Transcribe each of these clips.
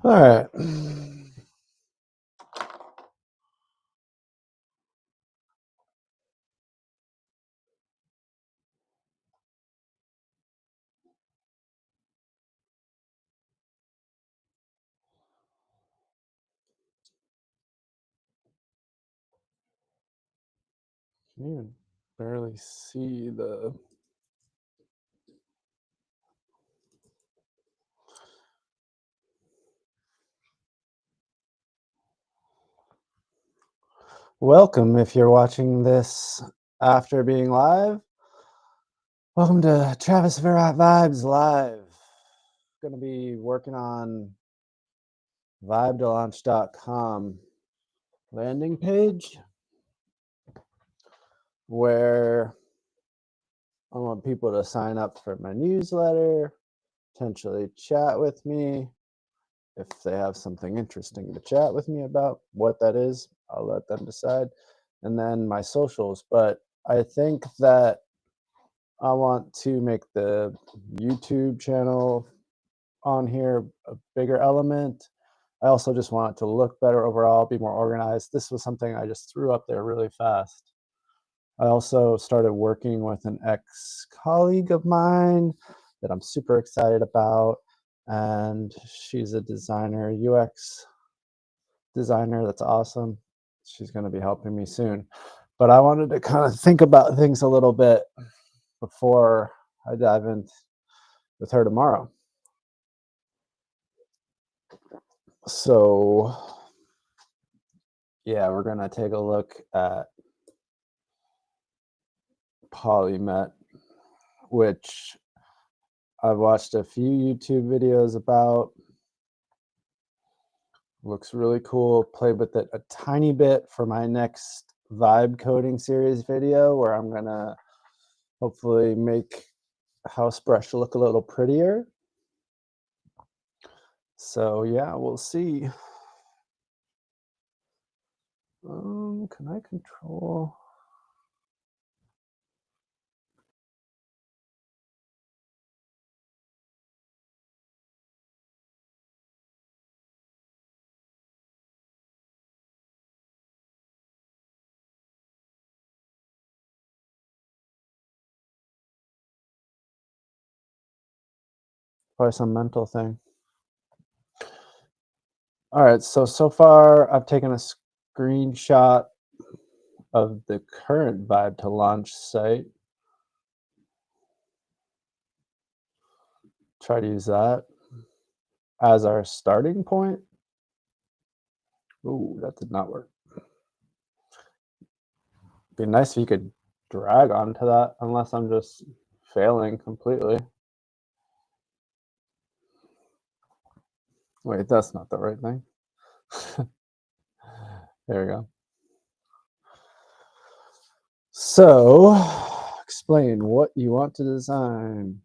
All right. You can barely see the. Welcome if you're watching this after being live. Welcome to Travis Virat Vibes Live. Going to be working on vibetolaunch.com landing page where I want people to sign up for my newsletter, potentially chat with me. If they have something interesting to chat with me about, what that is, I'll let them decide. And then my socials. But I think that I want to make the YouTube channel on here a bigger element. I also just want it to look better overall, be more organized. This was something I just threw up there really fast. I also started working with an ex-colleague of mine that I'm super excited about. And she's a designer, UX designer. That's awesome. She's going to be helping me soon. But I wanted to kind of think about things a little bit before I dive in with her tomorrow. So, yeah, we're going to take a look at Polymet, which I've watched a few YouTube videos about. Looks really cool. Played with it a tiny bit for my next vibe coding series video where I'm going to hopefully make house brush look a little prettier. So yeah, we'll see. Can I control? Probably some mental thing. All right, so far I've taken a screenshot of the current Vibe to Launch site. Try to use that as our starting point. Ooh, that did not work. Be nice if you could drag onto that, unless I'm just failing completely. Wait, that's not the right thing. There we go. So, explain what you want to design.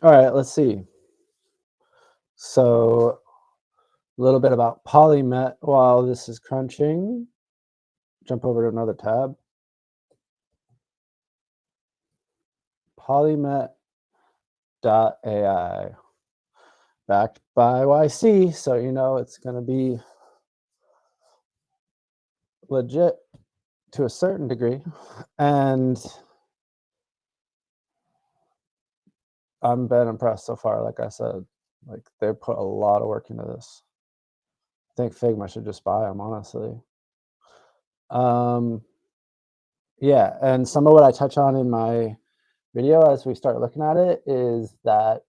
All right, let's see. So, a little bit about Polymet while this is crunching. Jump over to another tab. Polymet.ai. Backed by YC, so you know it's going to be legit to a certain degree. And I've been impressed so far, like I said. Like, they put a lot of work into this. I think Figma should just buy them, honestly. Yeah, and some of what I touch on in my video as we start looking at it is that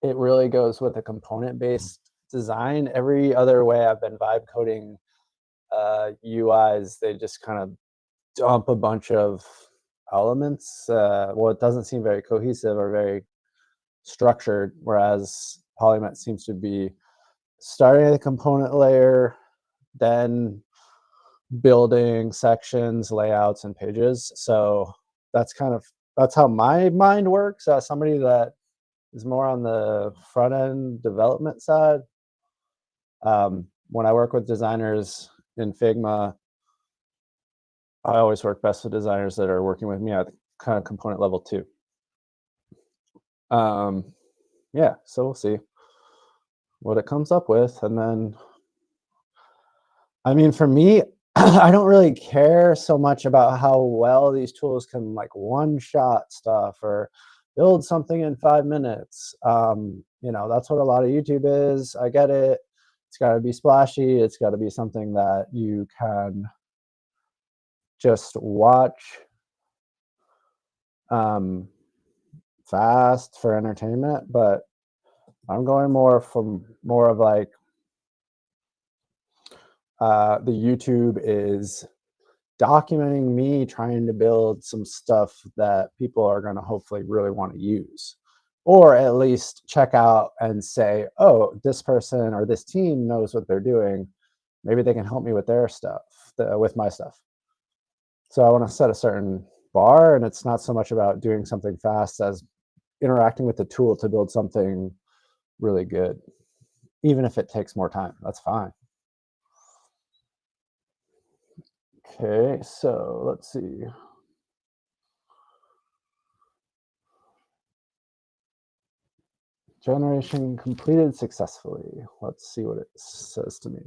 it really goes with a component-based design. Every other way I've been vibe coding UIs, they just kind of dump a bunch of elements. Well, it doesn't seem very cohesive or very structured, whereas Polymet seems to be starting at the component layer, then building sections, layouts, and pages. So that's how my mind works. Somebody that is more on the front end development side. When I work with designers in Figma, I always work best with designers that are working with me at kind of component level too. Yeah, so we'll see what it comes up with. And then, I mean, for me, I don't really care so much about how well these tools can like one-shot stuff or build something in 5 minutes. You know, that's what a lot of YouTube is. I get it. It's got to be splashy. It's got to be something that you can just watch fast for entertainment, but I'm going more of like the YouTube is documenting me trying to build some stuff that people are going to hopefully really want to use, or at least check out and say, oh, this person or this team knows what they're doing. Maybe they can help me with their stuff, with my stuff. So I want to set a certain bar, and it's not so much about doing something fast as interacting with the tool to build something really good. Even if it takes more time, that's fine. Okay, so let's see. Generation completed successfully. Let's see what it says to me.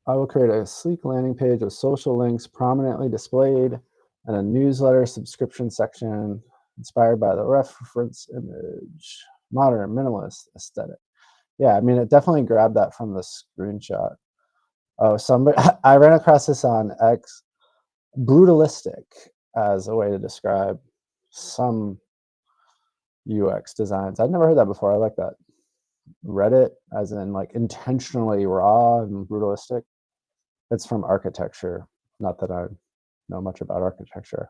I will create a sleek landing page with social links prominently displayed and a newsletter subscription section inspired by the reference image. Modern minimalist aesthetic. Yeah, I mean, it definitely grabbed that from the screenshot. Oh, somebody, I ran across this on X, brutalistic as a way to describe some UX designs. I'd never heard that before. I like that. Reddit, as in like intentionally raw and brutalistic. It's from architecture. Not that I know much about architecture.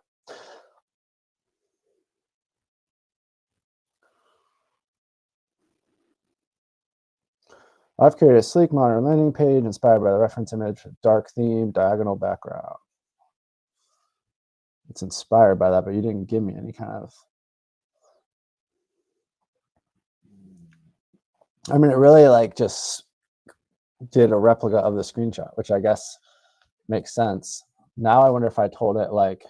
I've created a sleek modern landing page inspired by the reference image, dark theme, diagonal background. It's inspired by that, but you didn't give me any kind of. I mean, it really like just did a replica of the screenshot, which I guess makes sense. Now I wonder if I told it like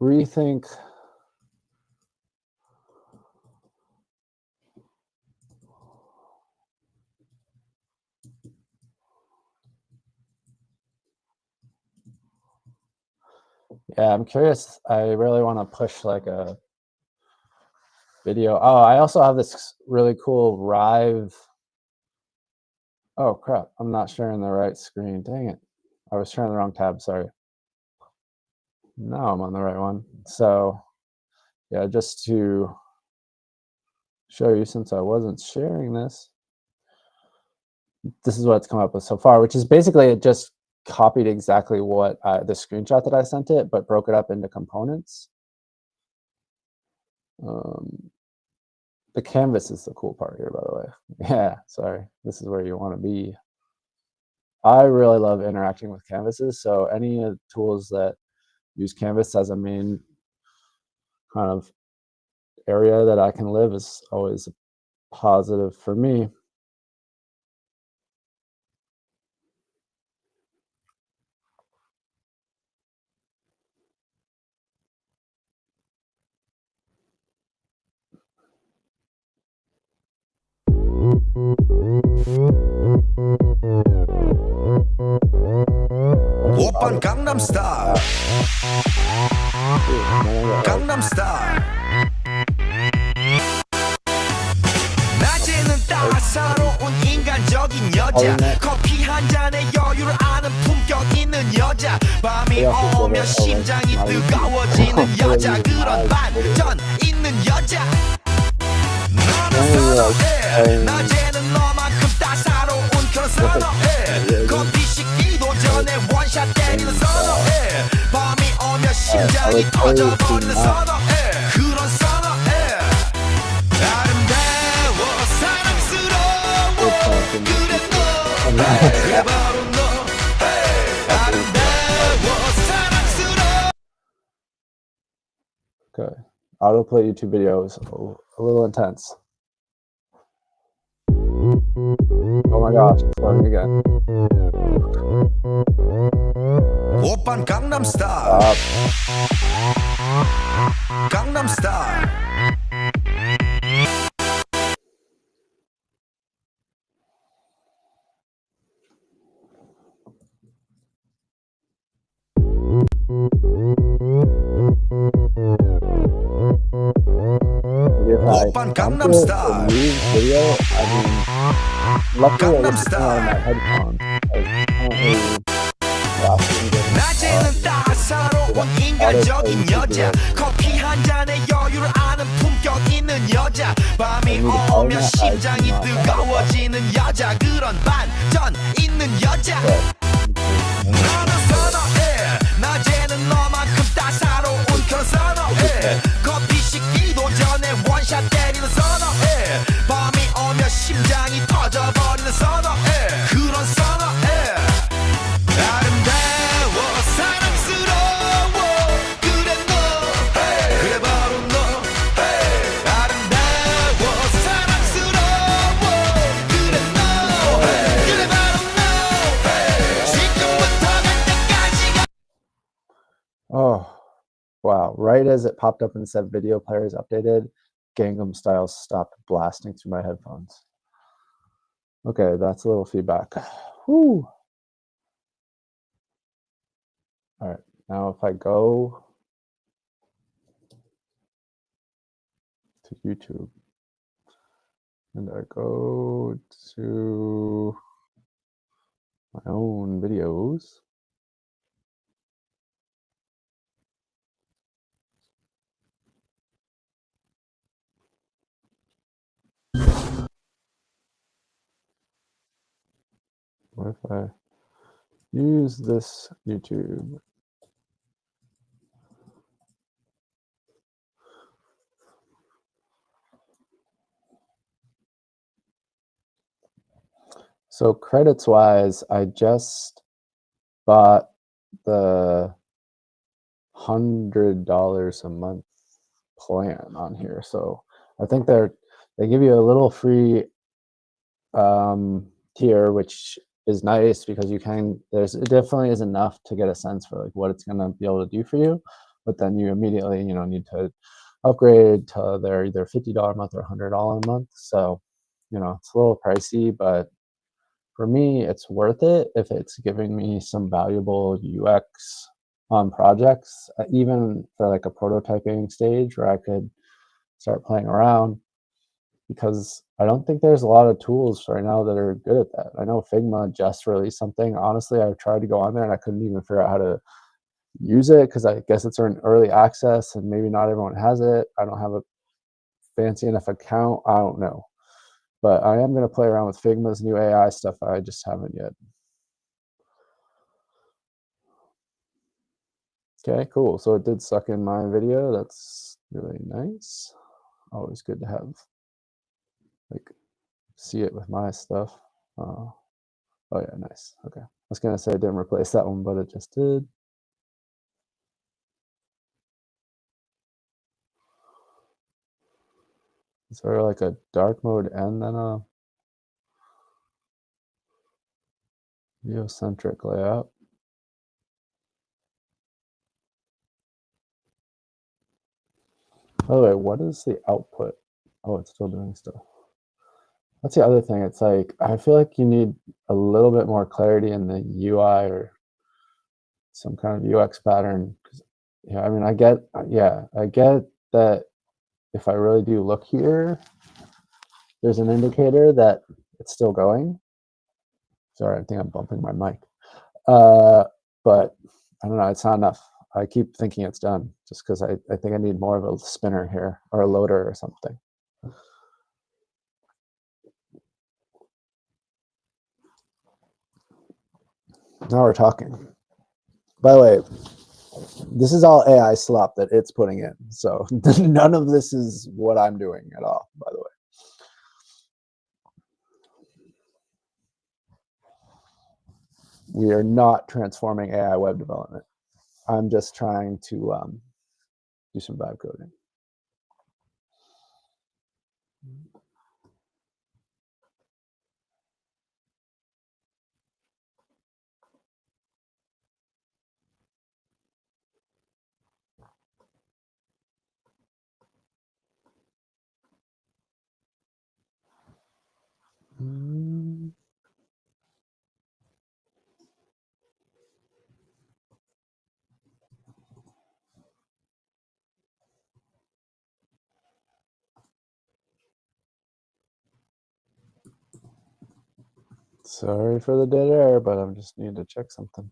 rethink yeah, I'm curious. I really want to push like a video. Oh, I also have this really cool Rive. Oh crap, I'm not sharing the right screen. Dang it. I was sharing the wrong tab, sorry. Now I'm on the right one. So yeah, just to show you, since I wasn't sharing this, this is what it's come up with so far, which is basically it just copied exactly what the screenshot that I sent it, but broke it up into components. The canvas is the cool part here, by the way. Yeah, sorry. This is where you want to be. I really love interacting with canvases, so any of the tools that use canvas as a main kind of area that I can live is always a positive for me. 오빤 강남스타일 강남스타일 낮에는 따사로운 인간적인 여자 커피 한 잔에 여유를 아는 품격 있는 여자 밤이 오면 심장이 뜨거워지는 여자 그런 반전 있는 여자 너는 선호해 낮에는 너만큼 따사로운 그런 선호해 커피 식기도 전에 원샷 때리는 선호해 밤이 오면 심장이 터져버리는 선호해 그런 선호해 아름다워 사랑스러워 그래 너 그래 바로 너 아름다워 사랑스러워 Autoplay YouTube videos, a little intense. Oh my gosh, it's starting again. 오빤 강남 스타일. 강남 스타일. If I 오빤 bump 강남 it 스타일. or move video, I mean, luckily it was coming out of my headphones. I currently blasting 낮에는 따사로운 인간적인 여자 커피 한 잔에 여유를 아는 품격 있는 여자 밤이 오면 심장이 뜨거워지는 여자 그런 반전 있는 여자 너는 선호해 낮에는 너만큼 따사로운 그런 선호해 커피 식기도 전에 원샷 때리는 선호해 밤이 오면 심장이 터져버리는 선호해 그런 선호해 아름다워 사랑스러워 그래 너 그래 바로 너 아름다워 사랑스러워 그래 너 그래 바로 너 지금부터 갈 때까지가 Oh, wow. Right as it popped up and said video players updated, Gangnam Style stopped blasting through my headphones. Okay, that's a little feedback. Whew. All right, now if I go to YouTube and I go to my own videos, what if I use this YouTube? So credits wise, I just bought the $100 a month plan on here. So I think they give you a little free tier, which is nice because you can it definitely is enough to get a sense for like what it's going to be able to do for you, but then you immediately need to upgrade to their either $50 a month or $100 a month. So it's a little pricey, but for me it's worth it if it's giving me some valuable UX on projects, even for like a prototyping stage where I could start playing around, because I don't think there's a lot of tools right now that are good at that. I know Figma just released something. Honestly, I've tried to go on there and I couldn't even figure out how to use it because I guess it's in early access and maybe not everyone has it. I don't have a fancy enough account. I don't know. But I am going to play around with Figma's new AI stuff. I just haven't yet. Okay, cool. So it did suck in my video. That's really nice. Always good to have, like, see it with my stuff. Oh yeah, nice. Okay. I was gonna say it didn't replace that one, but it just did. Is there like a dark mode and then a geocentric layout? By the way, what is the output? Oh, it's still doing stuff. That's the other thing. It's like, I feel like you need a little bit more clarity in the UI or some kind of UX pattern. Yeah, I mean, I get that if I really do look here, there's an indicator that it's still going. Sorry, I think I'm bumping my mic. But I don't know, it's not enough. I keep thinking it's done just because I think I need more of a spinner here or a loader or something. Now we're talking. By the way, this is all AI slop that it's putting in. So none of this is what I'm doing at all, by the way. We are not transforming AI web development. I'm just trying to do some vibe coding. Sorry for the dead air, but I just need to check something.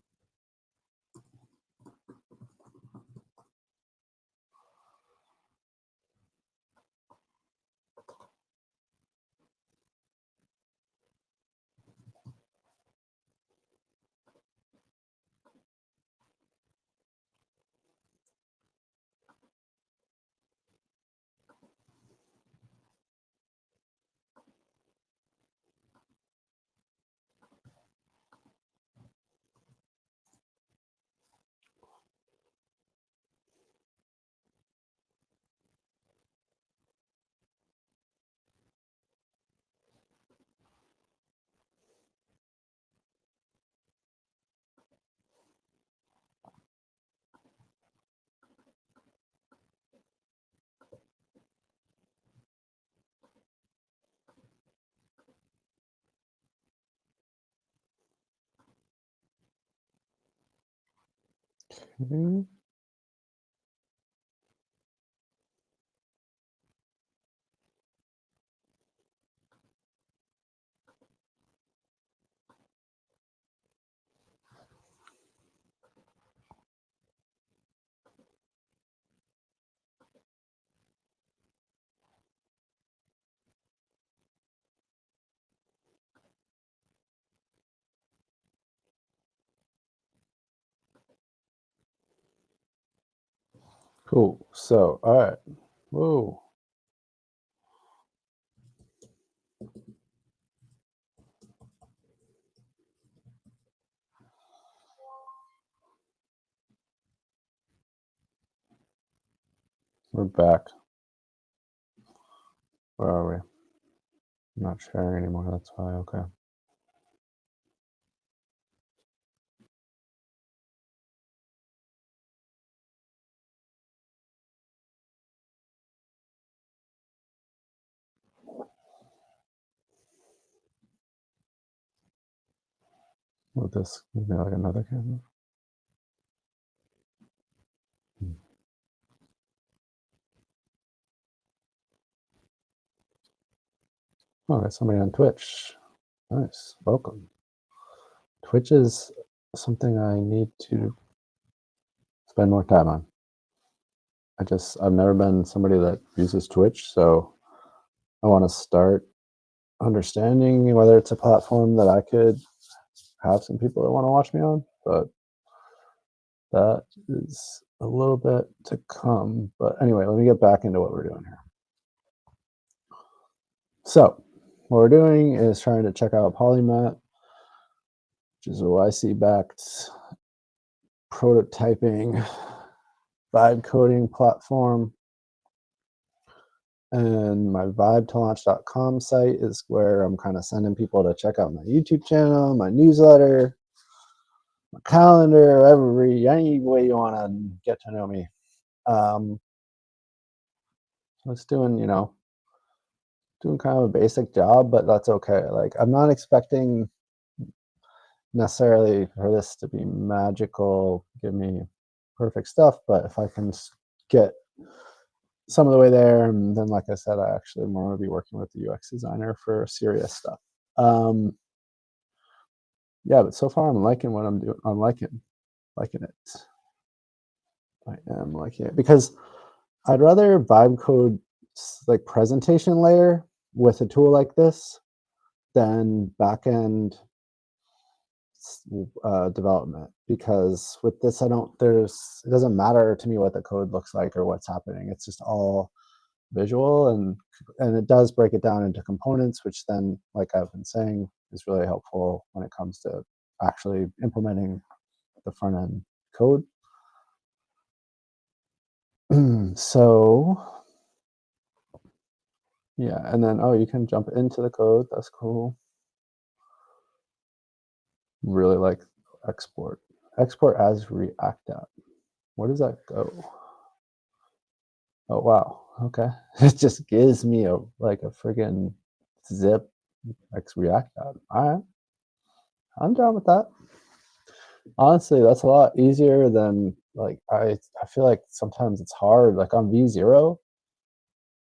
Okay. Cool. So, all right. Whoa. We're back. Where are we? I'm not sharing anymore. That's why. Okay. With this, maybe like another camera. Oh, there's somebody on Twitch. Nice. Welcome. Twitch is something I need to spend more time on. I've never been somebody that uses Twitch, so I want to start understanding whether it's a platform that I could have some people that want to watch me on, but that is a little bit to come. But anyway, let me get back into what we're doing here. So what we're doing is trying to check out Polymet, which is a YC-backed prototyping vibe coding platform. And my vibetolaunch.com site is where I'm kind of sending people to check out my YouTube channel, my newsletter, my calendar, any way you want to get to know me. So it's doing kind of a basic job, but that's okay. Like, I'm not expecting necessarily for this to be magical, give me perfect stuff, but if I can get some of the way there, and then, like I said, I actually want to be working with the UX designer for serious stuff. Yeah, but so far I'm liking what I'm doing. I'm liking it. I am liking it because I'd rather vibe code like presentation layer with a tool like this than backend development, because with this it doesn't matter to me what the code looks like or what's happening. It's just all visual, and it does break it down into components, which then, like I've been saying, is really helpful when it comes to actually implementing the front end code. So Yeah, and then, oh, you can jump into the code. That's cool. Really like export. Export as React app. Where does that go? Oh, wow. Okay. It just gives me a friggin' zip React app. All right. I'm down with that. Honestly, that's a lot easier than I feel like sometimes it's hard. Like on V0,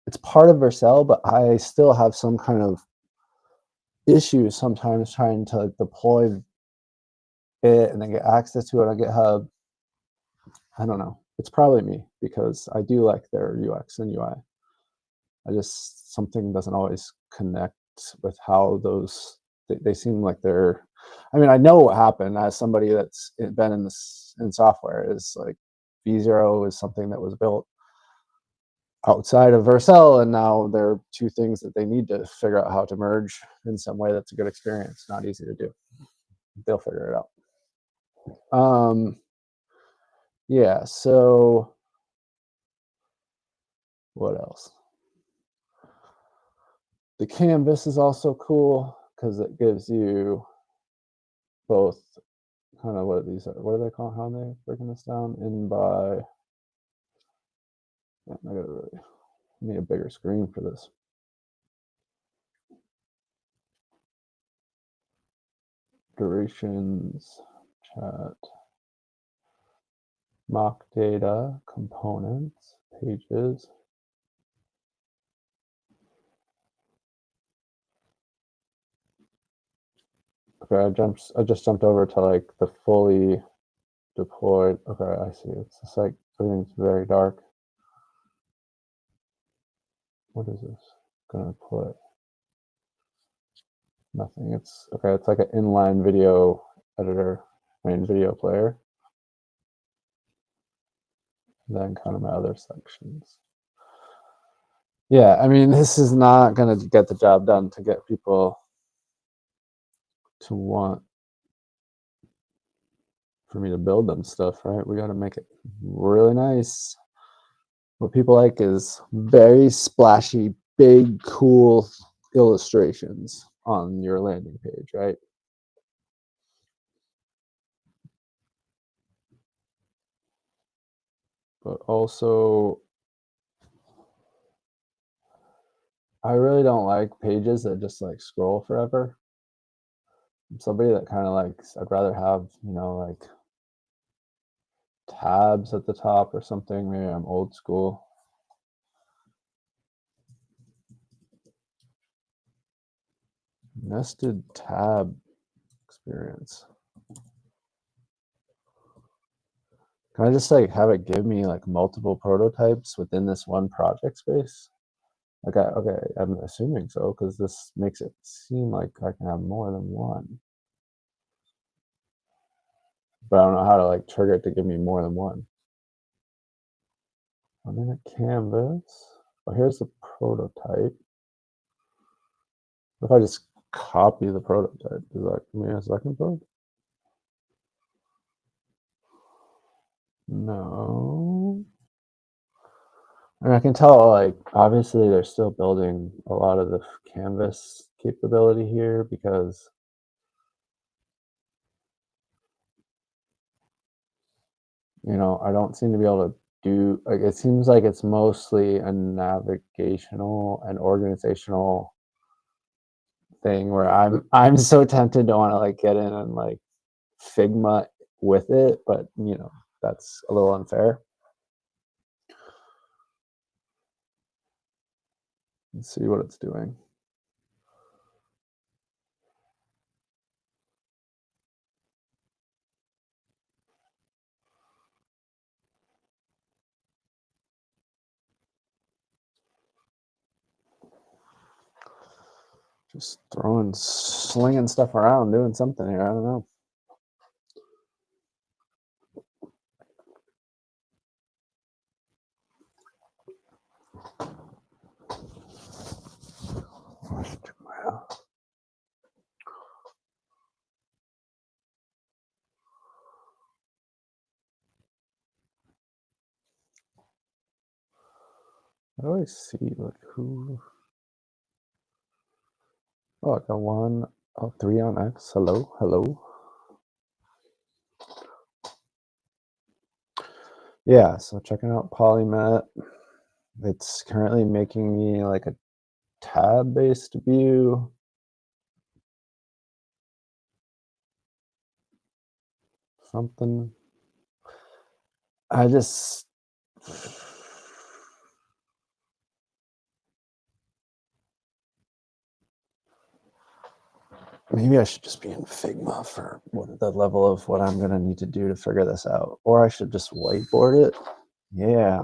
it's part of Vercel, but I still have some kind of issues sometimes trying to deploy it and then get access to it on GitHub. I don't know. It's probably me because I do like their UX and UI. I just something doesn't always connect with how those they seem like they're. I mean, I know what happened as somebody that's been in software is like V0 is something that was built outside of Vercel, and now there are two things that they need to figure out how to merge in some way that's a good experience. Not easy to do. They'll figure it out. Yeah, so what else? The canvas is also cool because it gives you both kind of what are they called? How are they breaking this down? In by, I gotta really need a bigger screen for this. Durations, chat, mock data, components, pages. Okay, I just jumped over to like the fully deployed. Okay, I see. It's just like everything's very dark. What is this gonna put? Nothing. It's okay. It's like an inline video editor, main video player. Then kind of my other sections. Yeah, I mean, this is not going to get the job done to get people to want for me to build them stuff, right? We got to make it really nice. What people like is very splashy, big, cool illustrations on your landing page, right? But also, I really don't like pages that just like scroll forever. I'm somebody that kind of likes, I'd rather have, like tabs at the top or something. Maybe I'm old school. Nested tab experience. Can I just like have it give me like multiple prototypes within this one project space? Okay, I'm assuming so because this makes it seem like I can have more than one. But I don't know how to like trigger it to give me more than one. I'm in a canvas. Oh, here's the prototype. If I just copy the prototype, does that give me a second prototype? No. And I can tell, like, obviously they're still building a lot of the canvas capability here because I don't seem to be able to do, like, it seems like it's mostly a navigational and organizational thing where I'm so tempted to want to like get in and like Figma with it, but that's a little unfair. Let's see what it's doing. Just slinging stuff around, doing something here. I don't know. How do I see like who? Oh, I got one. Oh, 3 on X. Hello, hello. Yeah, so checking out Polymet. It's currently making me like a tab-based view. Something. I just maybe I should just be in Figma for what the level of what I'm gonna need to do to figure this out. Or I should just whiteboard it. Yeah.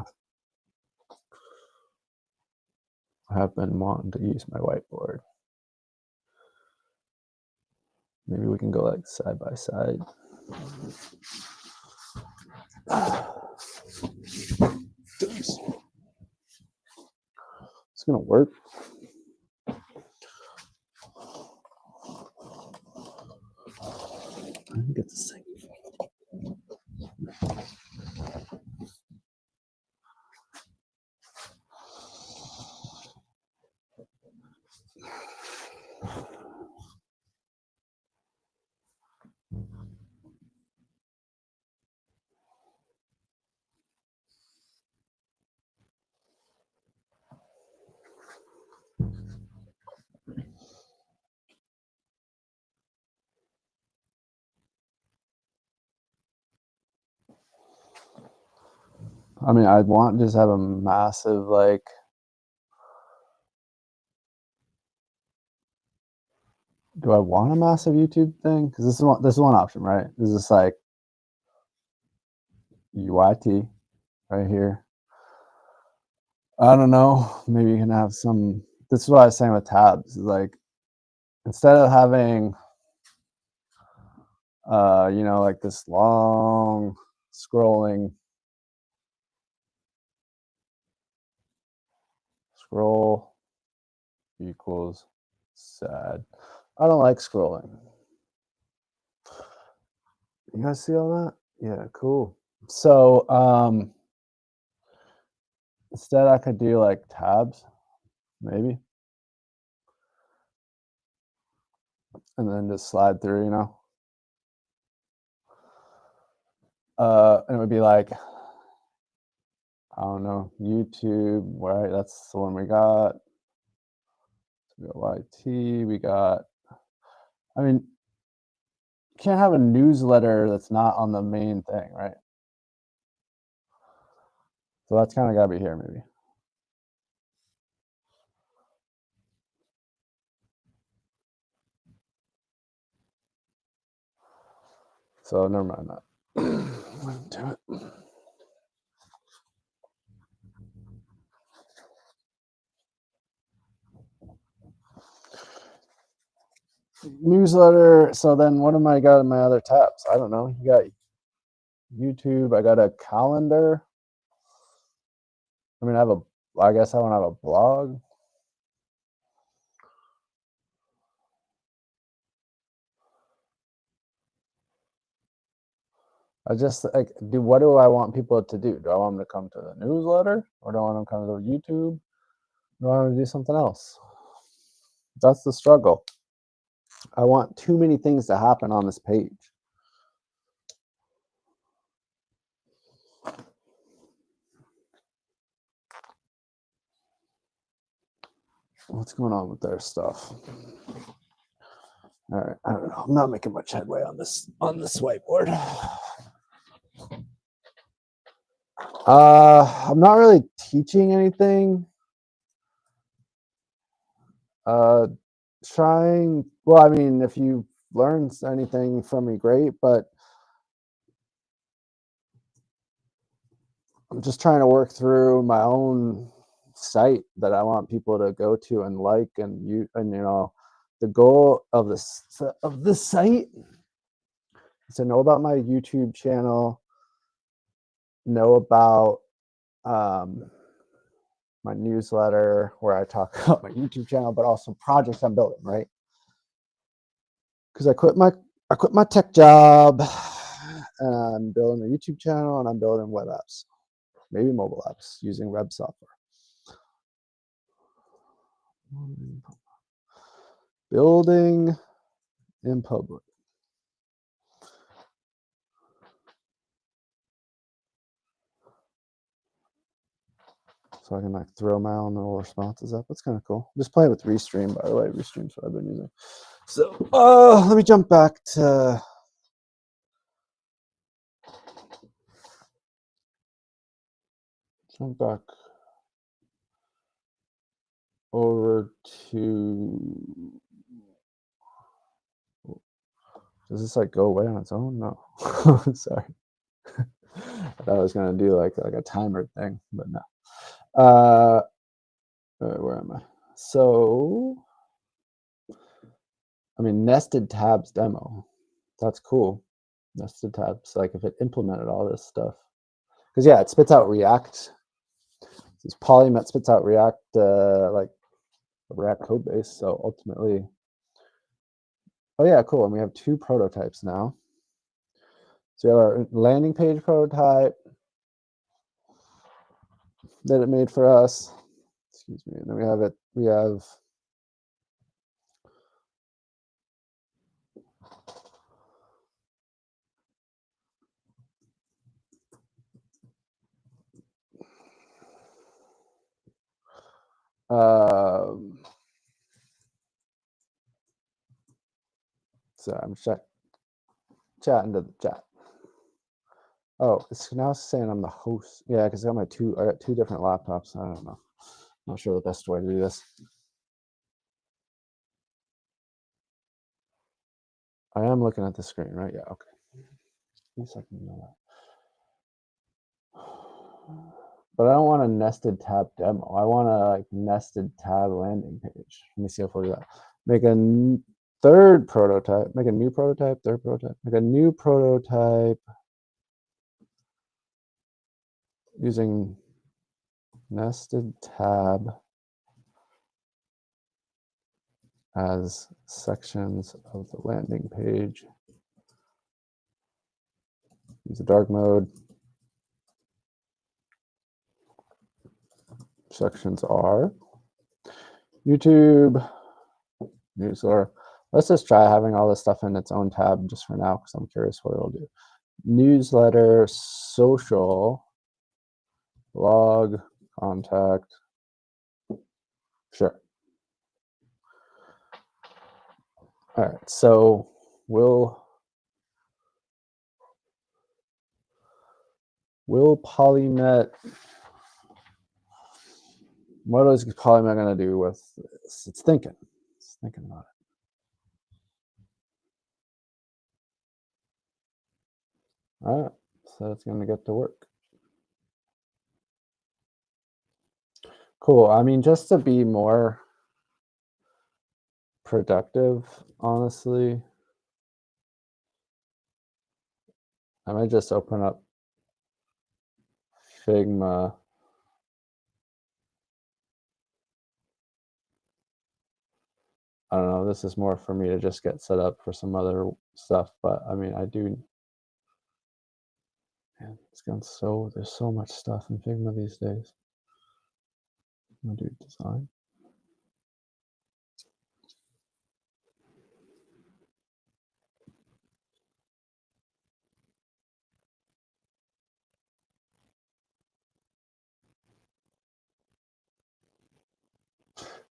I have been wanting to use my whiteboard. Maybe we can go like side by side. It's gonna work. I think it's the same. I mean, I'd want to just have a massive like do I want a massive YouTube thing? Because this is one option, right? This is like UIT right here. I don't know. Maybe you can have some. This is what I was saying with tabs. Is like instead of having, you know, like this long scrolling scroll equals sad. I don't like scrolling. You guys see all that? Yeah, cool. So instead I could do like tabs, maybe. And then just slide through, you know. And it would be like, I don't know, YouTube, right? That's the one we got. We got YT, we got, I mean, you can't have a newsletter that's not on the main thing, right? So that's kind of got to be here, maybe. So never mind that. Do it. Newsletter. So then what am I got in my other tabs? I don't know. You got YouTube. I got a calendar. I mean, I guess I don't have a blog. I just like, what do I want people to do? Do I want them to come to the newsletter, or do I want them to come to YouTube? Do I want them to do something else? That's the struggle. I want too many things to happen on this page. What's going on with their stuff? All right, I don't know. I'm not making much headway on this whiteboard. I'm not really teaching anything. Well, I mean, if you learn anything from me, great, but I'm just trying to work through my own site that I want people to go to and like, and you know, the goal of this site is to know about my YouTube channel, know about my newsletter where I talk about my YouTube channel, but also projects I'm building, right? Because I quit my tech job, and I'm building a YouTube channel, and I'm building web apps, maybe mobile apps using web software. Building in public. So I can like throw my own little responses up. That's kind of cool. Just playing with Restream, by the way. Restream's what I've been using. So let me jump back to over to. Does this like go away on its own? No. Sorry. I thought I was gonna do like a timer thing, but no. Where am I? So I mean, nested tabs demo. That's cool. Nested tabs, like if it implemented all this stuff. Because yeah, it spits out React. This Polymet spits out React, like a React code base. So ultimately, oh yeah, cool. And we have 2 prototypes now. So we have our landing page prototype that it made for us. Excuse me. And then we have so I'm chatting to the chat. Oh, it's now saying I'm the host. Yeah, because I got 2 different laptops. I don't know. Not sure the best way to do this. I am looking at the screen, right? Yeah, okay. At least I can know that. But I don't want a nested tab demo. I want a like nested tab landing page. Let me see if we'll do that. Make a third prototype. Make a new prototype, third prototype. Make a new prototype using nested tab as sections of the landing page. Use the dark mode. Sections are YouTube, newsletter. Let's just try having all this stuff in its own tab just for now because I'm curious what it'll do. Newsletter, social, blog, contact. Sure. All right, so will Polymet, what is Polymet going to do with this? It's thinking about it. All right, so it's going to get to work. Cool. I mean, just to be more productive, honestly, I might just open up Figma. I don't know, this is more for me to just get set up for some other stuff, but I mean, man, it's gone there's so much stuff in Figma these days. I'm gonna do design.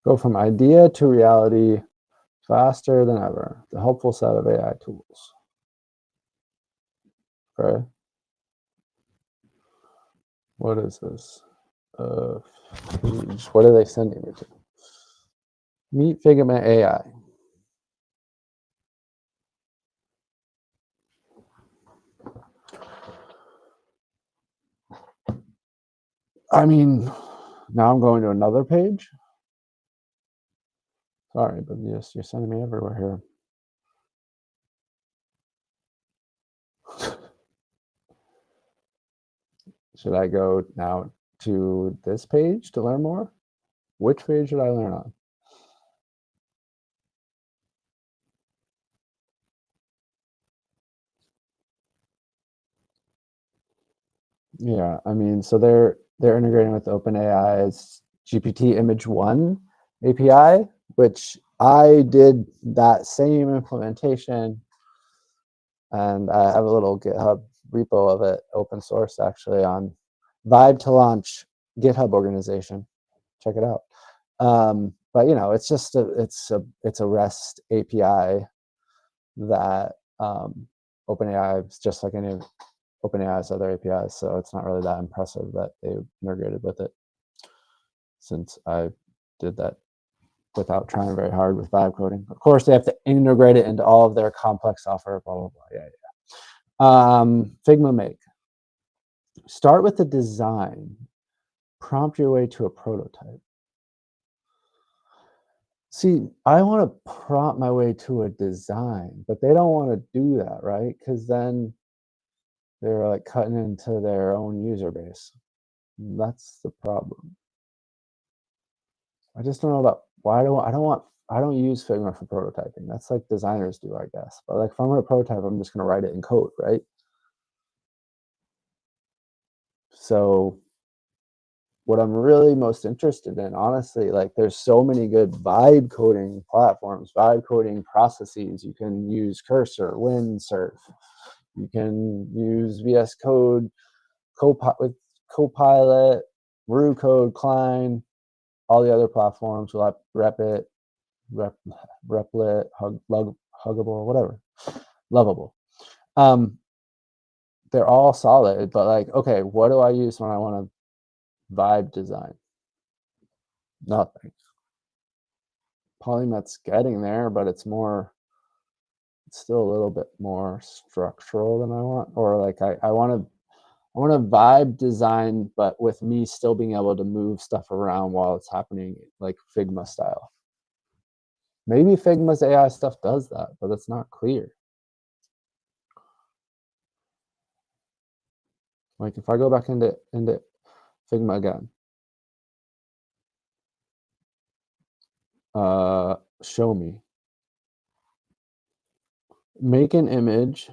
Go from idea to reality faster than ever. The helpful set of AI tools. Okay. What is this? What are they sending me to? Meet Figma AI. I mean, now I'm going to another page. Sorry, but yes, you're sending me everywhere here. Should I go now to this page to learn more? Which page should I learn on? Yeah, I mean, so they're integrating with OpenAI's GPT Image 1 API, which I did that same implementation, and I have a little GitHub repo of it, open source actually, on Vibe to Launch GitHub organization. Check it out. But you know, it's just it's a REST API that OpenAI is just like any of OpenAI's other APIs, so it's not really that impressive that they integrated with it, since I did that without trying very hard with vibe coding. Of course, they have to integrate it into all of their complex software, blah, blah, blah. Yeah. Figma Make. Start with the design. Prompt your way to a prototype. See, I want to prompt my way to a design, but they don't want to do that, right? Because then they're like cutting into their own user base. That's the problem. I just don't know about why I don't use Figma for prototyping. That's like designers do, I guess. But like if I'm going to prototype, I'm just going to write it in code, right? So what I'm really most interested in, honestly, like there's so many good vibe coding platforms, vibe coding processes. You can use Cursor, Windsurf. You can use VS Code, with Copilot, Rue Code, Klein, all the other platforms, Replit, Huggable, whatever, Lovable. They're all solid, but like, okay, what do I use when I want to vibe design? Nothing. Polymet's getting there, but it's still a little bit more structural than I want. Or like I want to vibe design, but with me still being able to move stuff around while it's happening, like Figma style. Maybe Figma's AI stuff does that, but it's not clear. Like if I go back into Figma again, show me. Make an image.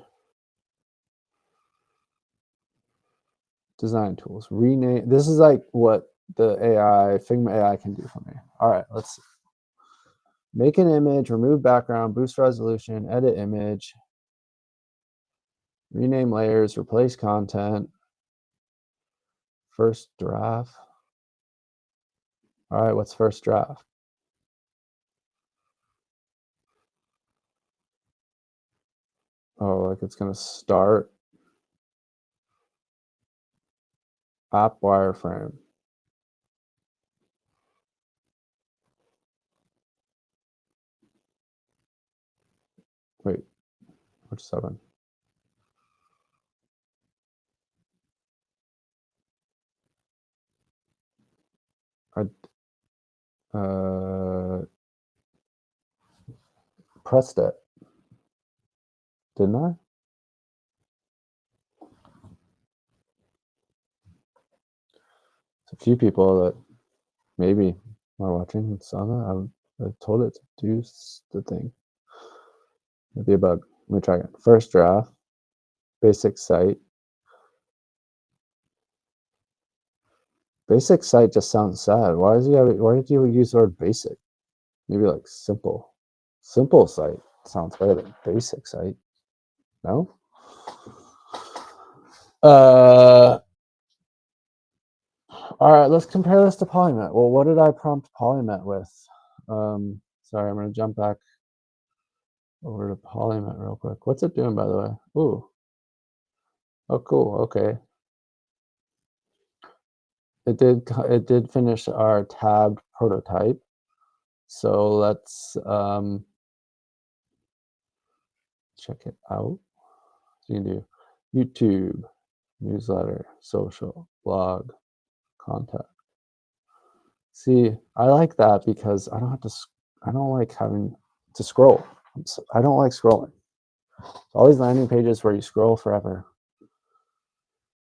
Design tools. Rename. This is like what the Figma AI can do for me. All right, let's see. Make an image, remove background, boost resolution, edit image, rename layers, replace content, first draft. All right, what's first draft? Oh, like it's going to start app wireframe. Wait, which 7? I pressed it, didn't I? It's a few people that maybe are watching and saw that. I told it to do the thing. Maybe a bug. Let me try again. First draft, basic site. Basic site just sounds sad. Why did you use the word basic? Maybe like simple. Simple site sounds better than basic site. No? All right, let's compare this to Polymet. Well, what did I prompt Polymet with? Sorry, I'm going to jump back over to Polymet real quick. What's it doing, by the way? Ooh. Oh, cool. Okay. It did finish our tabbed prototype. So let's check it out. So you can do YouTube, newsletter, social, blog, contact. See, I like that because I don't like having to scroll. I don't like scrolling. All these landing pages where you scroll forever.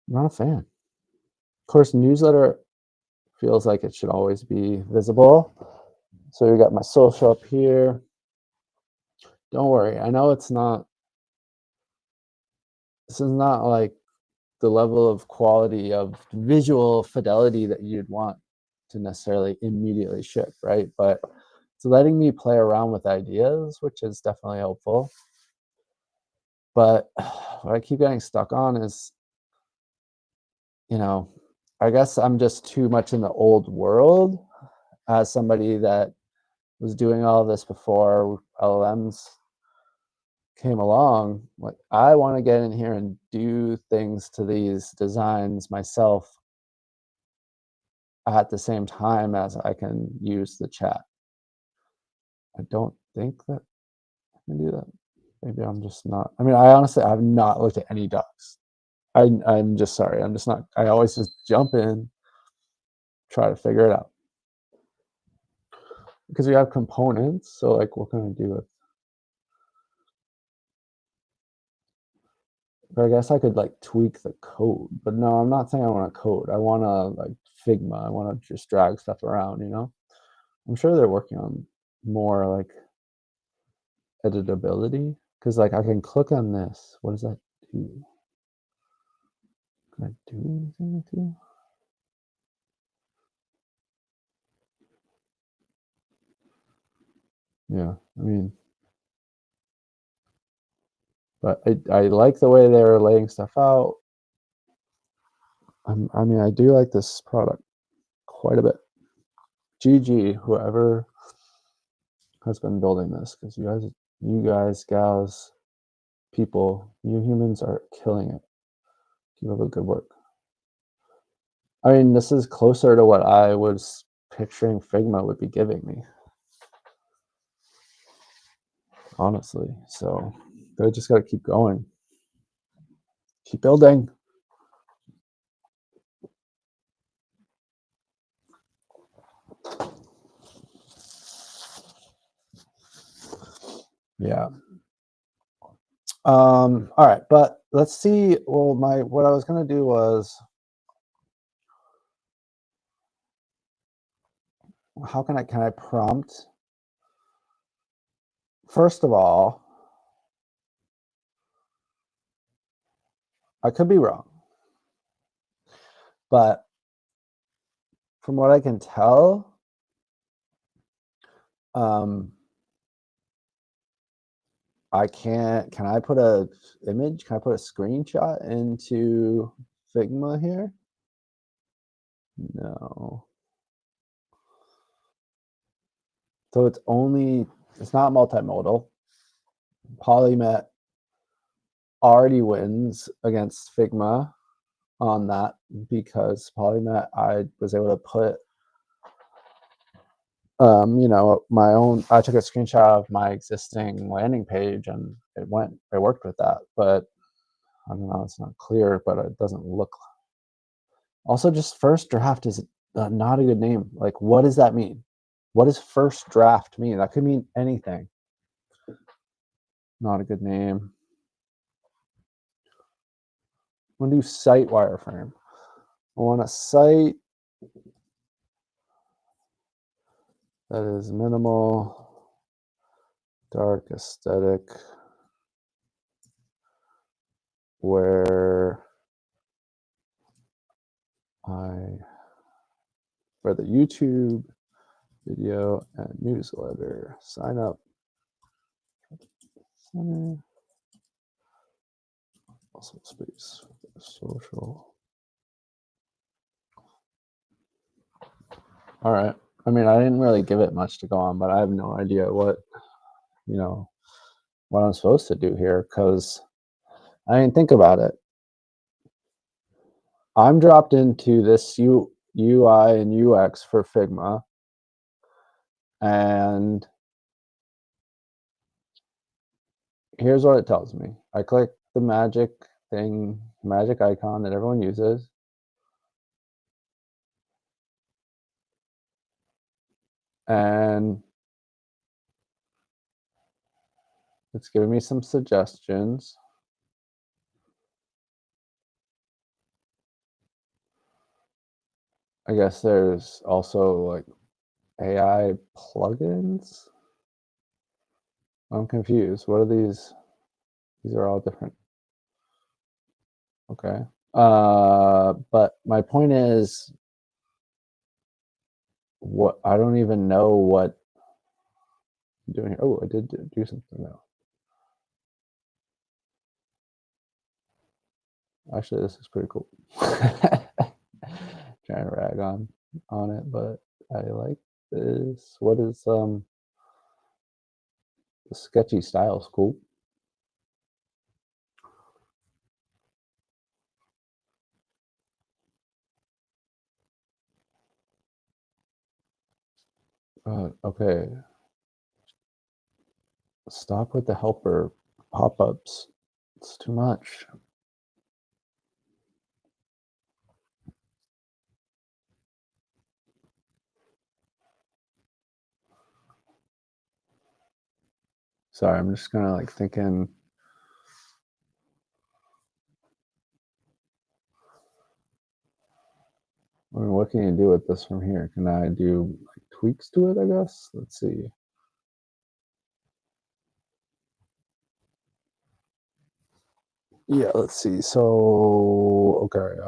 I'm not a fan. Of course, newsletter feels like it should always be visible. So you got my social up here. Don't worry. I know this is not like the level of quality of visual fidelity that you'd want to necessarily immediately ship, right? But letting me play around with ideas, which is definitely helpful. But what I keep getting stuck on is, I guess I'm just too much in the old world as somebody that was doing all this before LLMs came along. Like, I want to get in here and do things to these designs myself at the same time as I can use the chat. I don't think that I can do that. Maybe I'm just not. I mean, I honestly have not looked at any docs. I'm just sorry. I'm just not. I always just jump in, try to figure it out. Because we have components, so like, what can I do with? But I guess I could like tweak the code, but no, I'm not saying I want to code. I want to like Figma. I want to just drag stuff around, I'm sure they're working on more like editability, because like I can click on this. What does that do? Can I do anything with you? Yeah, I mean, but I like the way they're laying stuff out. I mean, I do like this product quite a bit. GG, whoever has been building this, because you guys, gals, people, you humans are killing it. Keep up the good work. I mean, this is closer to what I was picturing Figma would be giving me, honestly. So they just got to keep going, keep building. Yeah. All right, but let's see. Well, what I was gonna do was, how can I prompt? First of all, I could be wrong, but from what I can tell, can I put a image? Can I put a screenshot into Figma here? No. So it's not multimodal. Polymet already wins against Figma on that, because Polymet, I was able to put my own. I took a screenshot of my existing landing page and it worked with that. But I don't know, it's not clear, but it doesn't look. Also, just first draft is not a good name. Like, what does that mean? What does first draft mean? That could mean anything. Not a good name. I'm gonna do site wireframe. I want a site that is minimal, dark aesthetic, where for the YouTube video and newsletter, sign up. Center. Also space, social. All right. I mean, I didn't really give it much to go on, but I have no idea what I'm supposed to do here, because I didn't think about it. I'm dropped into this UI and UX for Figma, and here's what it tells me. I click the magic icon that everyone uses. And it's giving me some suggestions. I guess there's also like AI plugins. I'm confused. What are these? These are all different. Okay. But my point is, I don't even know what doing here? Oh, I did do something though. Actually, this is pretty cool. Trying to rag on it, but I like this. What is the sketchy style's cool. Okay. Stop with the helper pop-ups. It's too much. Sorry, I'm just kind of like thinking. I mean, what can you do with this from here? Can I do like tweaks to it, I guess? Let's see. Yeah, let's see. So, okay.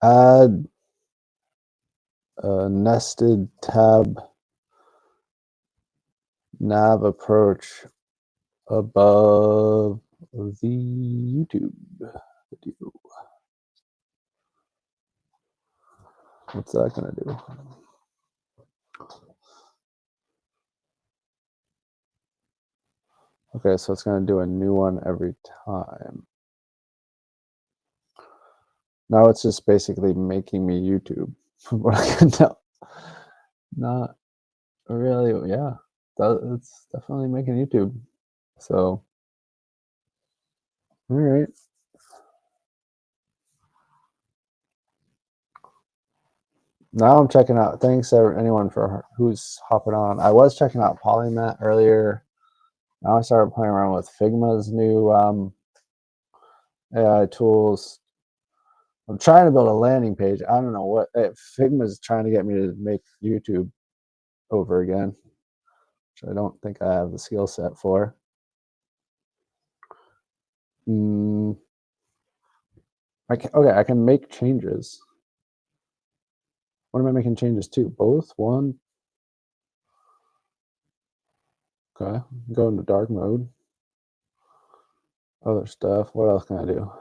Add a nested tab nav approach above the YouTube video. What's that gonna do? Okay, so it's gonna do a new one every time. Now it's just basically making me YouTube, from what I can tell. Not really, yeah. It's definitely making YouTube. So, all right. Now I'm checking out. Thanks anyone for who's hopping on. I was checking out Polymet earlier. Now I started playing around with Figma's new AI tools. I'm trying to build a landing page. I don't know what Figma's trying to get me to make YouTube over again, which I don't think I have the skill set for. I can make changes. What am I making changes to? Both? One? Okay. Go into dark mode. Other stuff. What else can I do?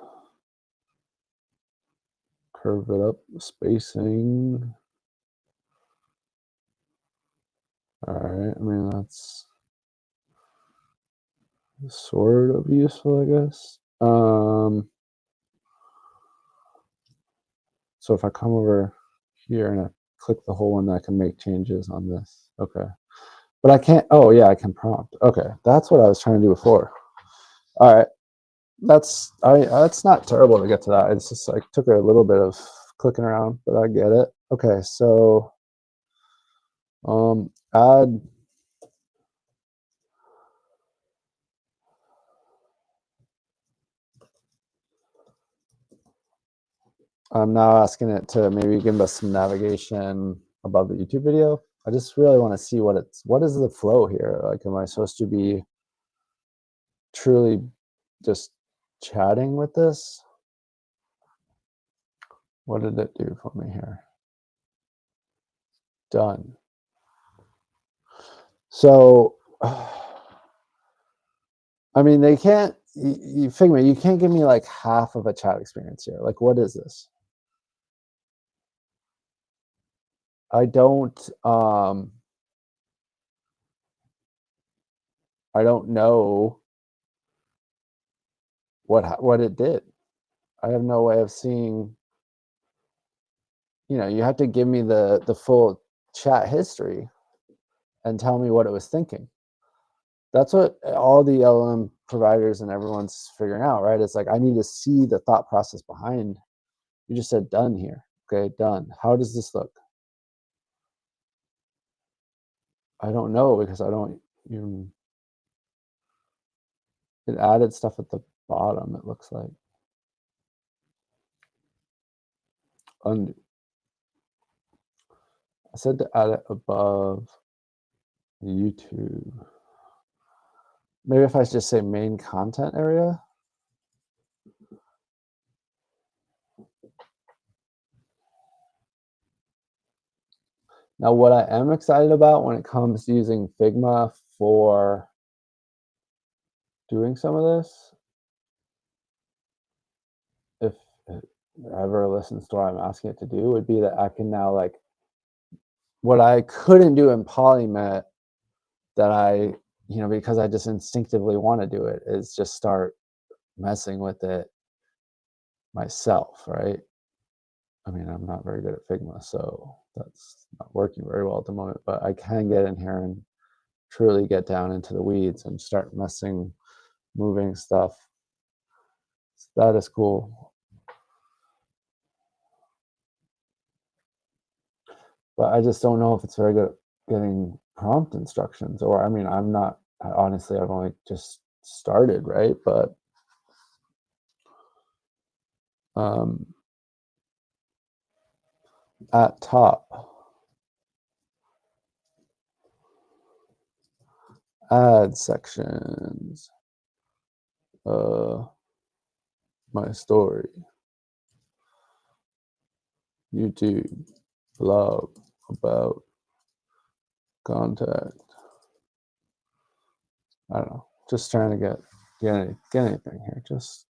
Curve it up. Spacing. All right. I mean, that's sort of useful, I guess. So if I come over here and I click the whole one, I can make changes on this. Okay. But I can't. Oh, yeah, I can prompt. Okay. That's what I was trying to do before. All right. That's not terrible to get to that. It's just like took a little bit of clicking around, but I get it. Okay, so add I'm now asking it to maybe give us some navigation above the YouTube video. I just really want to see what is the flow here? Like, am I supposed to be truly just chatting with this? What did it do for me here? Done. So, I mean, they can't, Figma, you can't give me like half of a chat experience here. Like, what is this? I don't know what it did. I have no way of seeing, you have to give me the full chat history and tell me what it was thinking. That's what all the LLM providers and everyone's figuring out, right? It's like, I need to see the thought process behind. You just said done here. Okay, done. How does this look? I don't know, because I don't even, it added stuff at the bottom, it looks like. Undo. I said to add it above YouTube. Maybe if I just say main content area. Now, what I am excited about when it comes to using Figma for doing some of this, if it ever listens to what I'm asking it to do, would be that I can now, like, what I couldn't do in Polymet that I, because I just instinctively want to do it, is just start messing with it myself, right? I mean, I'm not very good at Figma, so that's not working very well at the moment, but I can get in here and truly get down into the weeds and start moving stuff. That is cool. But I just don't know if it's very good at getting prompt instructions, or, I mean, honestly, I've only just started, right? But at top, add sections, my story, YouTube, blog, about, contact. I don't know, just trying to get anything here, just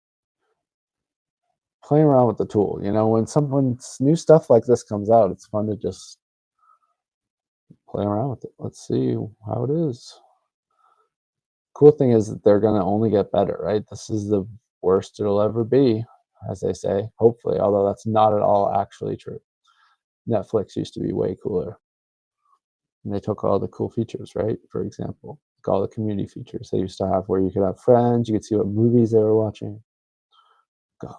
playing around with the tool. When new stuff like this comes out, it's fun to just play around with it. Let's see how it is. Cool thing is that they're going to only get better, right? This is the worst it'll ever be, as they say, hopefully, although that's not at all actually true. Netflix used to be way cooler, and they took all the cool features, right? For example, like all the community features they used to have, where you could have friends, you could see what movies they were watching. God.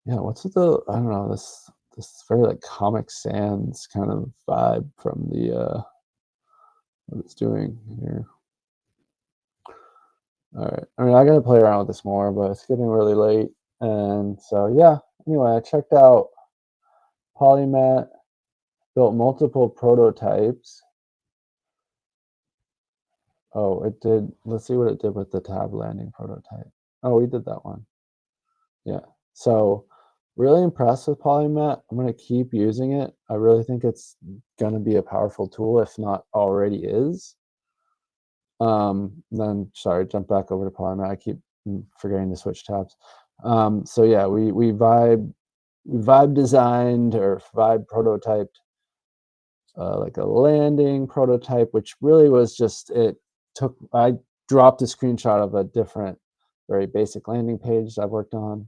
Yeah, what's with I don't know, this very, like, Comic Sans kind of vibe from the what it's doing here. All right. I mean, I gotta play around with this more, but it's getting really late. And so, yeah. Anyway, I checked out Polymet, built multiple prototypes. Oh, it did. Let's see what it did with the tab landing prototype. Oh, we did that one. Yeah. So, really impressed with Polymet. I'm going to keep using it. I really think it's going to be a powerful tool, if not already is. Then, sorry, jump back over to Polymet. I keep forgetting to switch tabs. So yeah, we vibe designed, or vibe prototyped, like a landing prototype, which really was just, I dropped a screenshot of a different, very basic landing page I've worked on.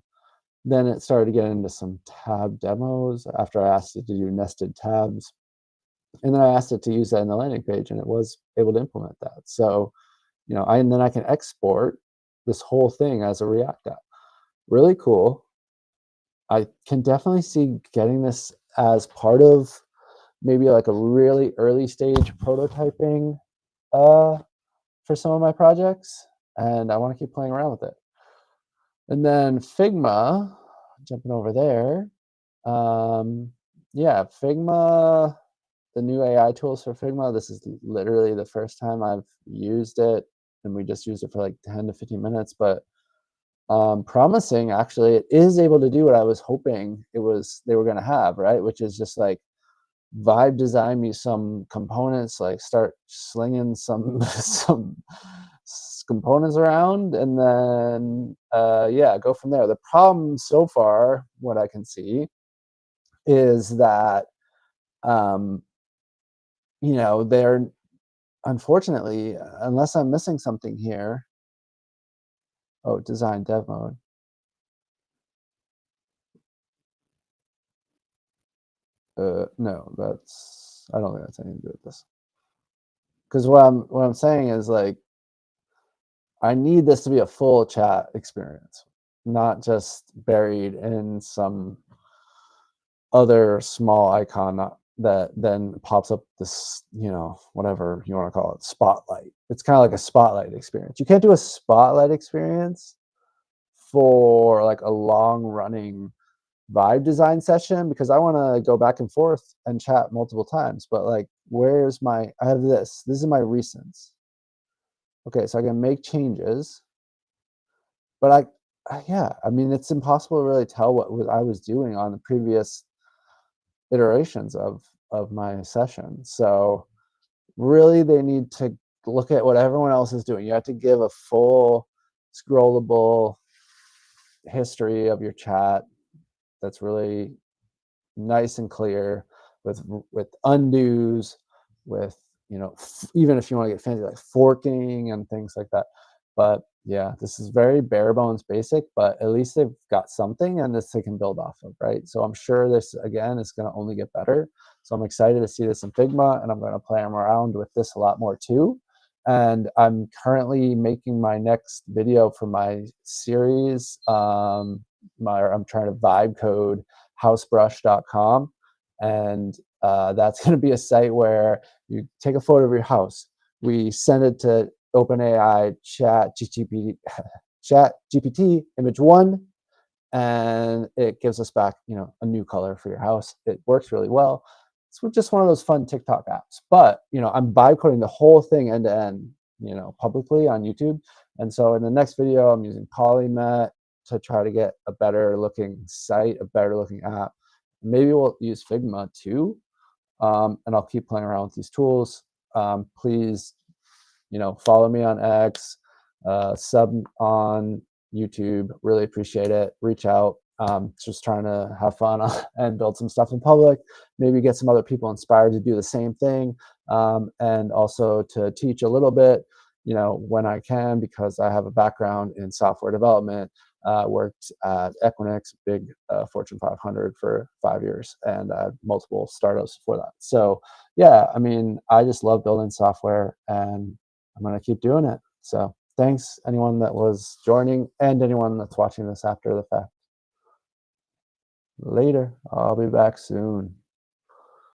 Then it started to get into some tab demos after I asked it to do nested tabs. And then I asked it to use that in the landing page, and it was able to implement that. So, and then I can export this whole thing as a React app. Really cool. I can definitely see getting this as part of maybe like a really early stage prototyping for some of my projects, and I want to keep playing around with it. And then Figma, jumping over there. Yeah, Figma, the new AI tools for Figma. This is literally the first time I've used it, and we just used it for like 10 to 15 minutes, but promising. Actually, it is able to do what I was hoping they were going to have, right? Which is just like vibe design me some components, like start slinging some components around, and then yeah, go from there. The problem so far, what I can see, is that they're, unfortunately, unless I'm missing something here. Oh, design dev mode. No, I don't think that's anything to do with this. Because what I'm saying is, like, I need this to be a full chat experience, not just buried in some other small icon that then pops up this, whatever you want to call it, spotlight. It's kind of like a spotlight experience. You can't do a spotlight experience for like a long running vibe design session, because I want to go back and forth and chat multiple times. But like, I have this is my recents. Okay, so I can make changes, but yeah, I mean, it's impossible to really tell what I was doing on the previous iterations of my session. So really they need to look at what everyone else is doing. You have to give a full scrollable history of your chat that's really nice and clear with undos, with, you know, even if you want to get fancy, like forking and things like that. But yeah, this is very bare bones basic, but at least they've got something and this they can build off of, right? So I'm sure this again is going to only get better. So I'm excited to see this in Figma, and I'm going to play around with this a lot more too. And I'm currently making my next video for my series. I'm trying to vibe code housebrush.com, and that's going to be a site where you take a photo of your house, we send it to OpenAI chat GPT image 1, and it gives us back, you know, a new color for your house. It works really well. It's just one of those fun TikTok apps, but you know, I'm vibe coding the whole thing end to end, you know, publicly on YouTube. And so in the next video, I'm using Polymet to try to get a better looking site, a better looking app. Maybe we'll use Figma too. And I'll keep playing around with these tools. Please, you know, follow me on X, sub on YouTube. Really appreciate it. Reach out. Just trying to have fun and build some stuff in public. Maybe get some other people inspired to do the same thing, and also to teach a little bit, you know, when I can, because I have a background in software development. Worked at Equinix, big Fortune 500 for 5 years, and multiple startups before that. So yeah, I mean, I just love building software, and I'm going to keep doing it. So thanks anyone that was joining and anyone that's watching this after the fact. Later. I'll be back soon.